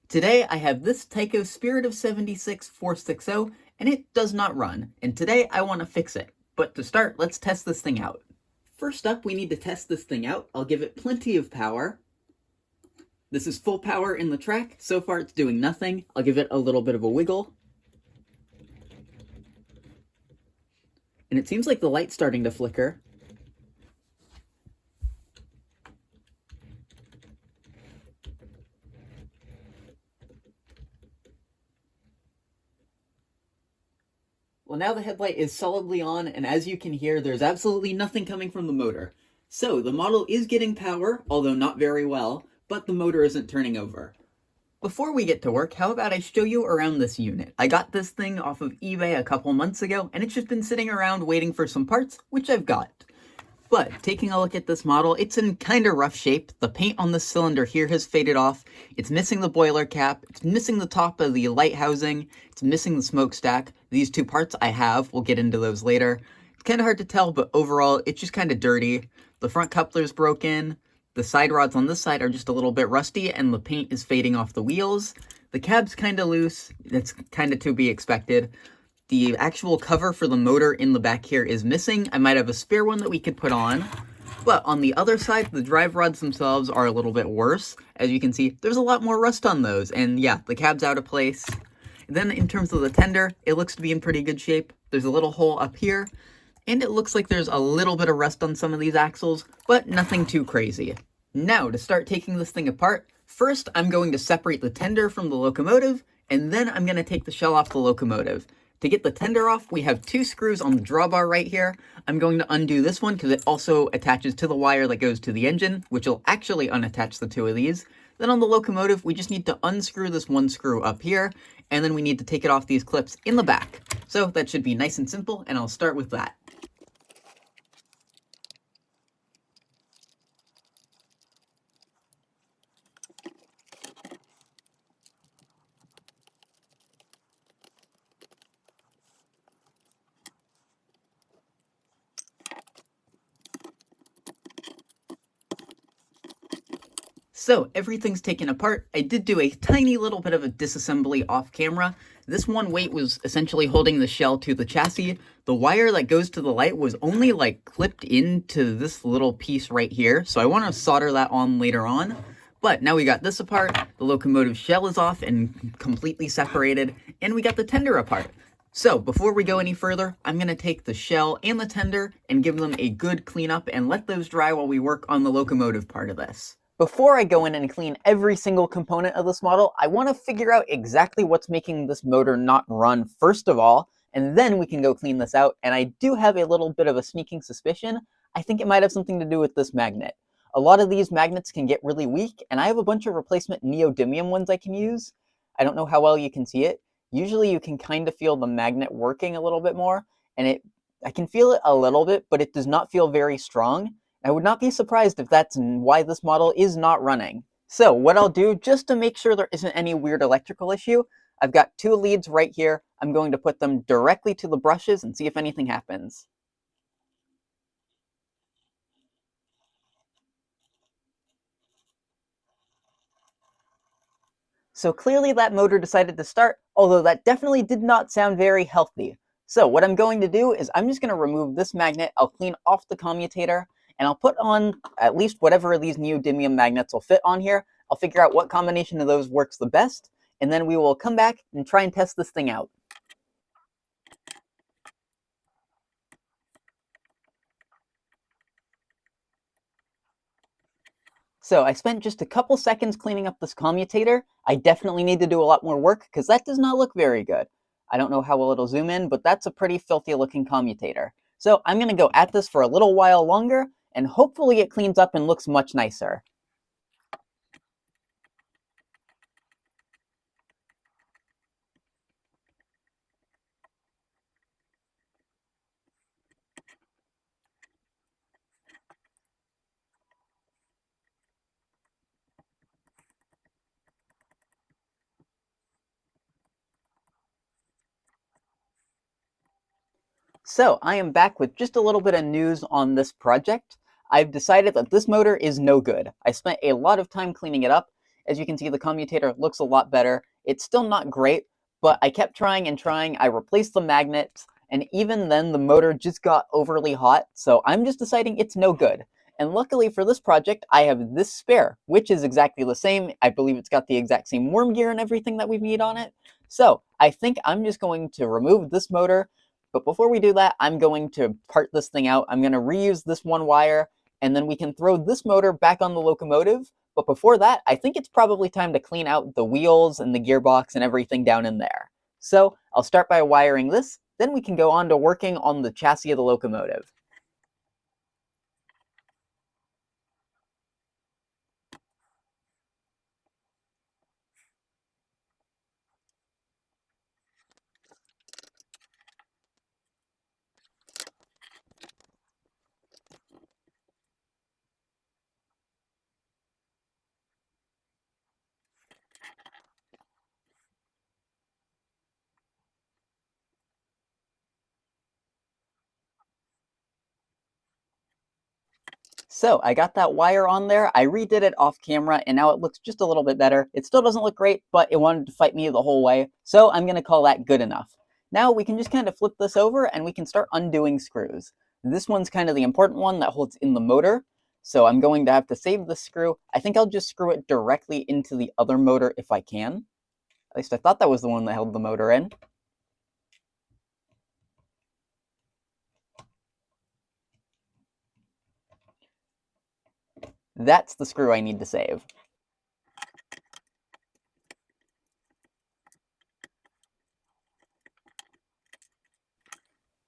Today I have this Tyco Spirit of 76 460 and it does not run, and today I want to fix it. But to start, let's test this thing out. First up, we need to test this thing out. I'll give it plenty of power. This is full power in the track. So far it's doing nothing. I'll give it a little bit of a wiggle. And it seems like the light's starting to flicker. Well, now the headlight is solidly on, and as you can hear, there's absolutely nothing coming from the motor. So the model is getting power, although not very well, but the motor isn't turning over. Before we get to work, how about I show you around this unit? I got this thing off of eBay a couple months ago, and it's just been sitting around waiting for some parts, which I've got. But taking a look at this model, it's in kind of rough shape. The paint on this cylinder here has faded off. It's missing the boiler cap. It's missing the top of the light housing. It's missing the smokestack. These two parts I have. We'll get into those later. It's kind of hard to tell, but overall, it's just kind of dirty. The front coupler's broken. The side rods on this side are just a little bit rusty, and the paint is fading off the wheels. The cab's kind of loose. That's kind of to be expected. The actual cover for the motor in the back here is missing. I might have a spare one that we could put on. But on the other side, the drive rods themselves are a little bit worse. As you can see, there's a lot more rust on those. And yeah, the cab's out of place. Then in terms of the tender, it looks to be in pretty good shape. There's a little hole up here. And it looks like there's a little bit of rust on some of these axles, but nothing too crazy. Now, to start taking this thing apart, first I'm going to separate the tender from the locomotive, and then I'm going to take the shell off the locomotive. To get the tender off, we have two screws on the drawbar right here. I'm going to undo this one because it also attaches to the wire that goes to the engine, which will actually unattach the two of these. Then on the locomotive, we just need to unscrew this one screw up here, and then we need to take it off these clips in the back. So that should be nice and simple, and I'll start with that. So everything's taken apart. I did do a tiny little bit of a disassembly off camera. This one weight was essentially holding the shell to the chassis. The wire that goes to the light was only like clipped into this little piece right here. So I want to solder that on later on. But now we got this apart, the locomotive shell is off and completely separated, and we got the tender apart. So before we go any further, I'm going to take the shell and the tender and give them a good cleanup and let those dry while we work on the locomotive part of this. Before I go in and clean every single component of this model, I want to figure out exactly what's making this motor not run first of all, and then we can go clean this out. And I do have a little bit of a sneaking suspicion. I think it might have something to do with this magnet. A lot of these magnets can get really weak, and I have a bunch of replacement neodymium ones I can use. I don't know how well you can see it. Usually you can kind of feel the magnet working a little bit more, and I can feel it a little bit, but it does not feel very strong. I would not be surprised if that's why this model is not running. So what I'll do, just to make sure there isn't any weird electrical issue, I've got two leads right here. I'm going to put them directly to the brushes and see if anything happens. So clearly that motor decided to start, although that definitely did not sound very healthy. So what I'm going to do is I'm just going to remove this magnet, I'll clean off the commutator, and I'll put on at least whatever of these neodymium magnets will fit on here. I'll figure out what combination of those works the best, and then we will come back and try and test this thing out. So I spent just a couple seconds cleaning up this commutator. I definitely need to do a lot more work because that does not look very good. I don't know how well it'll zoom in, but that's a pretty filthy looking commutator. So I'm going to go at this for a little while longer, and hopefully it cleans up and looks much nicer. So I am back with just a little bit of news on this project. I've decided that this motor is no good. I spent a lot of time cleaning it up, As you can see, the commutator looks a lot better. It's still not great, but I kept trying and trying. I replaced the magnets, and even then the motor just got overly hot, so I'm just deciding it's no good. And luckily for this project, I have this spare, which is exactly the same. I believe it's got the exact same worm gear and everything that we need on it. So I think I'm just going to remove this motor, but before we do that, I'm going to part this thing out. I'm going to reuse this one wire, and then we can throw this motor back on the locomotive. But before that, I think it's probably time to clean out the wheels and the gearbox and everything down in there. So I'll start by wiring this, then we can go on to working on the chassis of the locomotive. So I got that wire on there, I redid it off camera, and now it looks just a little bit better. It still doesn't look great, but it wanted to fight me the whole way, so I'm going to call that good enough. Now we can just kind of flip this over and we can start undoing screws. This one's kind of the important one that holds in the motor, so I'm going to have to save this screw. I think I'll just screw it directly into the other motor if I can. At least I thought that was the one that held the motor in. That's the screw I need to save.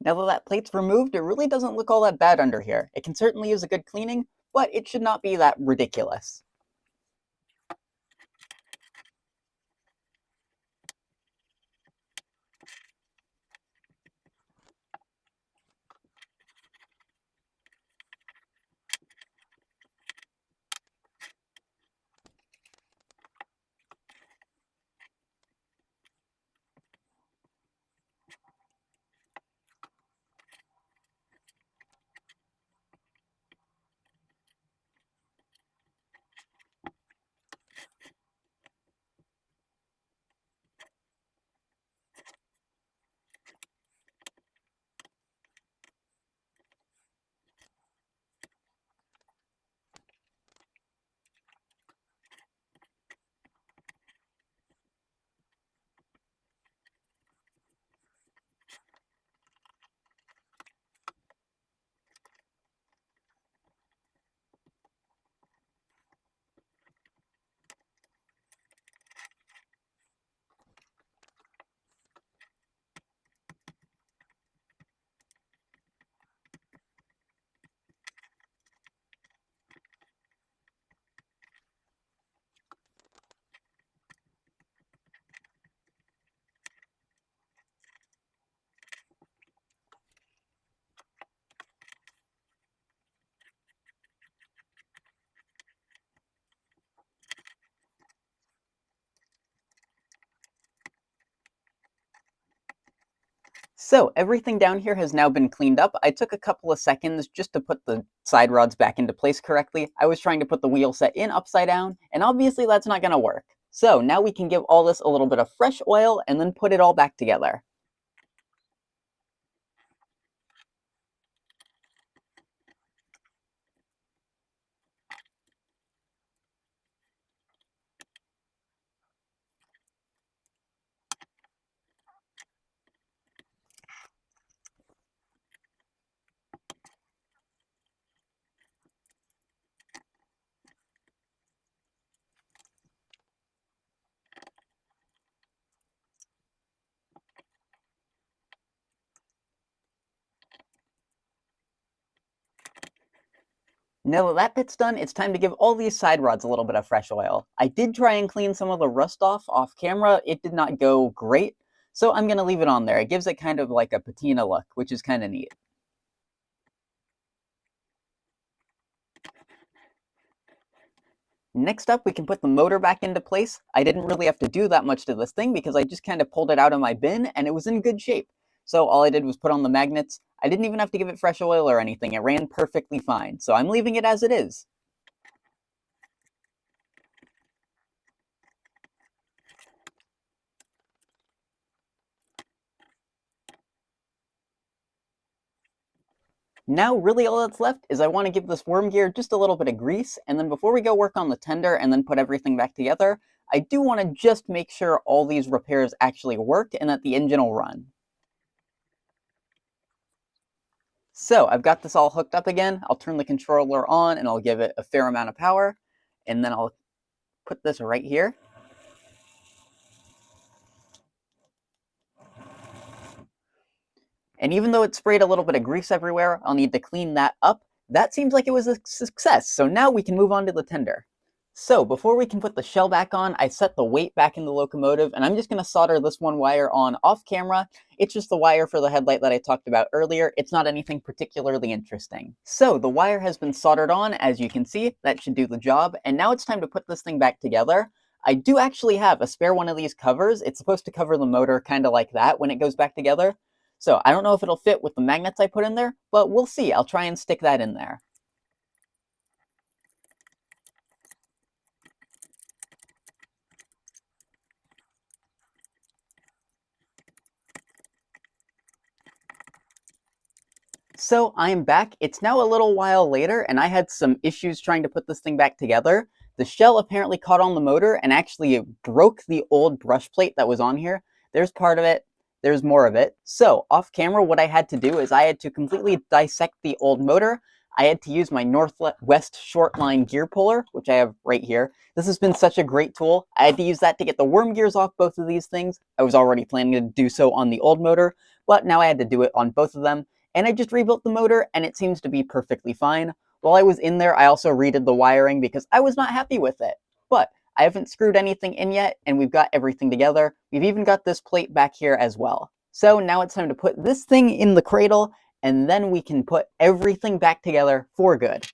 Now that that plate's removed, it really doesn't look all that bad under here. It can certainly use a good cleaning, but it should not be that ridiculous. So everything down here has now been cleaned up. I took a couple of seconds just to put the side rods back into place correctly. I was trying to put the wheel set in upside down, and obviously that's not going to work. So now we can give all this a little bit of fresh oil and then put it all back together. Now that that bit's done, it's time to give all these side rods a little bit of fresh oil. I did try and clean some of the rust off camera. It did not go great, so I'm going to leave it on there. It gives it kind of like a patina look, which is kind of neat. Next up, we can put the motor back into place. I didn't really have to do that much to this thing because I just kind of pulled it out of my bin and it was in good shape. So all I did was put on the magnets. I didn't even have to give it fresh oil or anything. It ran perfectly fine. So I'm leaving it as it is. Now, really all that's left is I want to give this worm gear just a little bit of grease, and then before we go work on the tender and then put everything back together, I do want to just make sure all these repairs actually work and that the engine will run. So I've got this all hooked up again. I'll turn the controller on and I'll give it a fair amount of power, and then I'll put this right here. And even though it sprayed a little bit of grease everywhere, I'll need to clean that up. That seems like it was a success, so now we can move on to the tender. So before we can put the shell back on, I set the weight back in the locomotive, and I'm just going to solder this one wire on off camera. It's just the wire for the headlight that I talked about earlier. It's not anything particularly interesting. So the wire has been soldered on, as you can see. That should do the job, and now it's time to put this thing back together. I do actually have a spare one of these covers. It's supposed to cover the motor kind of like that when it goes back together. So I don't know if it'll fit with the magnets I put in there, but we'll see. I'll try and stick that in there. So I'm back. It's now a little while later, and I had some issues trying to put this thing back together. The shell apparently caught on the motor and actually broke the old brush plate that was on here. There's part of it. There's more of it. So off camera, what I had to do is I had to completely dissect the old motor. I had to use my Northwest short line gear puller, which I have right here. This has been such a great tool. I had to use that to get the worm gears off both of these things. I was already planning to do so on the old motor, but now I had to do it on both of them. And I just rebuilt the motor, and it seems to be perfectly fine. While I was in there, I also redid the wiring because I was not happy with it. But I haven't screwed anything in yet, and we've got everything together. We've even got this plate back here as well. So now it's time to put this thing in the cradle, and then we can put everything back together for good.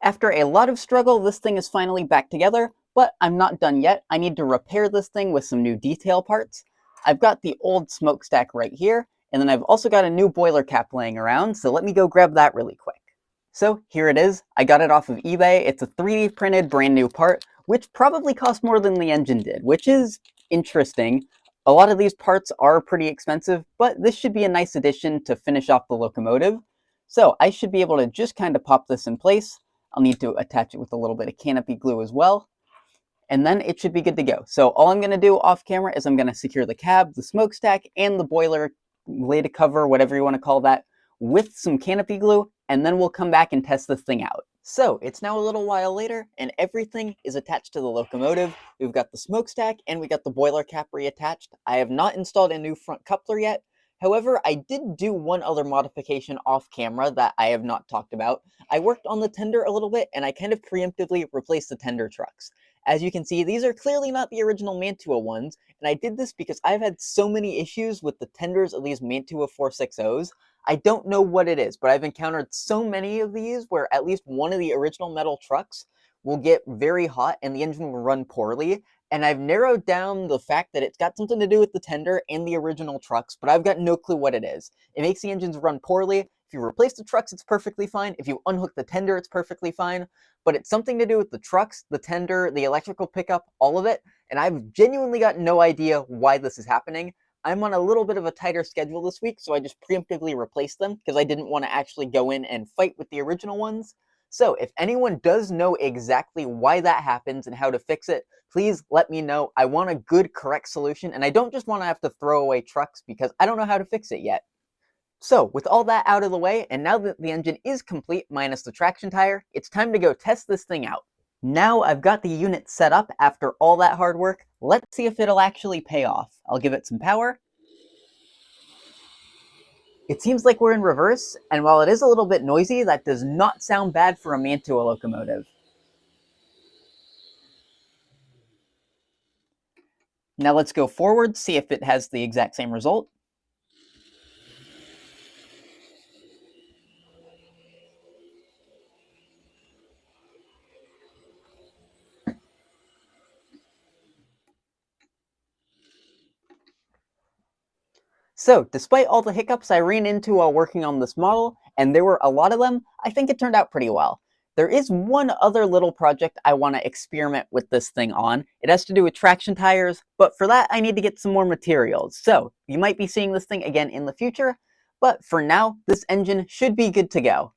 After a lot of struggle, this thing is finally back together, but I'm not done yet. I need to repair this thing with some new detail parts. I've got the old smokestack right here, and then I've also got a new boiler cap laying around, so let me go grab that really quick. So here it is. I got it off of eBay. It's a 3D printed brand new part, which probably cost more than the engine did, which is interesting. A lot of these parts are pretty expensive, but this should be a nice addition to finish off the locomotive. So I should be able to just kind of pop this in place. I'll need to attach it with a little bit of canopy glue as well. And then it should be good to go. So all I'm going to do off camera is I'm going to secure the cab, the smokestack, and the boiler lid cover, whatever you want to call that, with some canopy glue, and then we'll come back and test this thing out. So it's now a little while later, and everything is attached to the locomotive. We've got the smokestack, and we got the boiler cap reattached. I have not installed a new front coupler yet. However, I did do one other modification off camera that I have not talked about. I worked on the tender a little bit, and I kind of preemptively replaced the tender trucks. As you can see, these are clearly not the original Mantua ones, and I did this because I've had so many issues with the tenders of these Mantua 460s. I don't know what it is, but I've encountered so many of these where at least one of the original metal trucks will get very hot and the engine will run poorly. And I've narrowed down the fact that it's got something to do with the tender and the original trucks, but I've got no clue what it is. It makes the engines run poorly. If you replace the trucks, it's perfectly fine. If you unhook the tender, it's perfectly fine. But it's something to do with the trucks, the tender, the electrical pickup, all of it. And I've genuinely got no idea why this is happening. I'm on a little bit of a tighter schedule this week, so I just preemptively replaced them because I didn't want to actually go in and fight with the original ones. So if anyone does know exactly why that happens and how to fix it, please let me know. I want a good, correct solution, and I don't just want to have to throw away trucks because I don't know how to fix it yet. So with all that out of the way, and now that the engine is complete minus the traction tire, it's time to go test this thing out. Now I've got the unit set up after all that hard work. Let's see if it'll actually pay off. I'll give it some power. It seems like we're in reverse, and while it is a little bit noisy, that does not sound bad for a Mantua locomotive. Now let's go forward, see if it has the exact same result. So, despite all the hiccups I ran into while working on this model, and there were a lot of them, I think it turned out pretty well. There is one other little project I want to experiment with this thing on. It has to do with traction tires, but for that I need to get some more materials. So, you might be seeing this thing again in the future, but for now, this engine should be good to go.